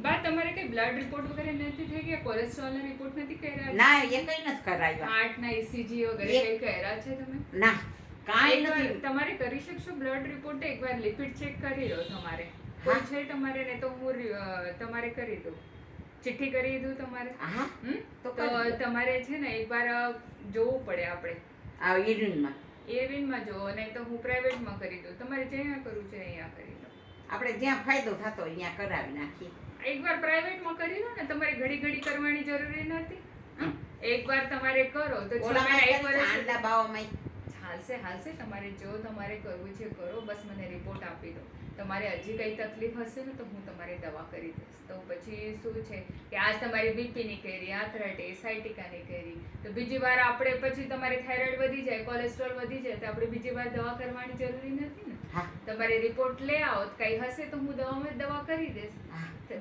બા તમારે કઈ બ્લડ રિપોર્ટ વગેરે નથી થઈ ગયા? કોલેસ્ટ્રોલ ના રિપોર્ટ નથી કર્યા? ના એ કઈ નથી કરાવ્યા. હાર્ટ ના ECG વગેરે કઈ કર્યા છે તમે? ના કાંઈ એકવાર નથી. તમારે કરી શકશો બ્લડ રિપોર્ટ? એકવાર લિપિડ ચેક કરી લો તમારે. કોઈ છે તમારે ને તો હું તમારે કરી દઉં, ચિઠ્ઠી કરી દઉં તમારે. હા તો તમારે છે ને એકવાર જોવું પડે આપણે આ યુરિનમાં. એરવિનમાં જોવો, નહીં તો હું પ્રાઇવેટમાં કરી દઉં. તમારે જ્યાં કરવું છે અહીંયા કરી દો. આપણે જ્યાં ફાયદો થતો હોય ત્યાં કરાવી નાખીએ. એકવાર પ્રાઇવેટમાં કરી લો ને, તમારે ઘડી ઘડી કરવાની જરૂરી નથી. એકવાર તમારે કરો તો 6 મહિના 1 વર્ષ આંડા બાવામાં હાલશે. તમારે જો તમારે કરવું છે કરો, બસ મને રિપોર્ટ આપી દો. તમારે હજી કઈ તકલીફ હશે ને તો હું તમારી દવા કરી દઈશ. તો પછી શું છે કે આજ તમારી બીપી ની કરી, આર્થરાઇટિસ, સાયટિકા ની કરી, તો બીજી વાર આપણે પછી તમારી થાઇરોઇડ વધી જાય, કોલેસ્ટ્રોલ વધી જાય, તો આપણે બીજી વાર દવા કરવાની જરૂરી નથી ને. તમારે રિપોર્ટ લઈ આવો, કઈ હશે તો હું દવા કરી દઈશ.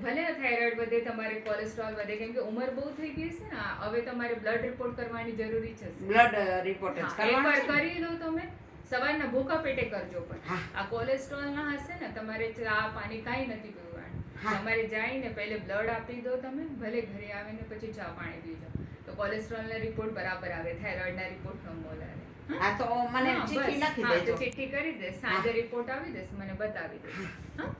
ભલે થાઇરોઇડ વધે, તમારે કોલેસ્ટ્રોલ વધે, કેમ કે ઉંમર બહુ થઈ ગઈ છે ને, હવે તમારે બ્લડ રિપોર્ટ કરવાની જરૂરી છે. બ્લડ રિપોર્ટ જ કરવાનો એકવાર છે. કરી લો તમે. સવારના ભૂખા પેટે કરજો. પણ આ કોલેસ્ટ્રોલ ના હશે ને, તમારે ચા પાણી કાંઈ નથી પીવાનું. તમારે જઈને પહેલે બ્લડ આપી દો તમે, ભલે ઘરે આવીને પછી ચા પાણી પીજો, તો કોલેસ્ટ્રોલ ના રિપોર્ટ બરાબર આવે, થાઇરોઇડ ના રિપોર્ટ ન બોલાવે. હા તો મને ચિઠ્ઠી લખી દેજો. ચિઠ્ઠી કરી દે, સાંજે રિપોર્ટ આવી દેશે, મને બતાવી દે. હા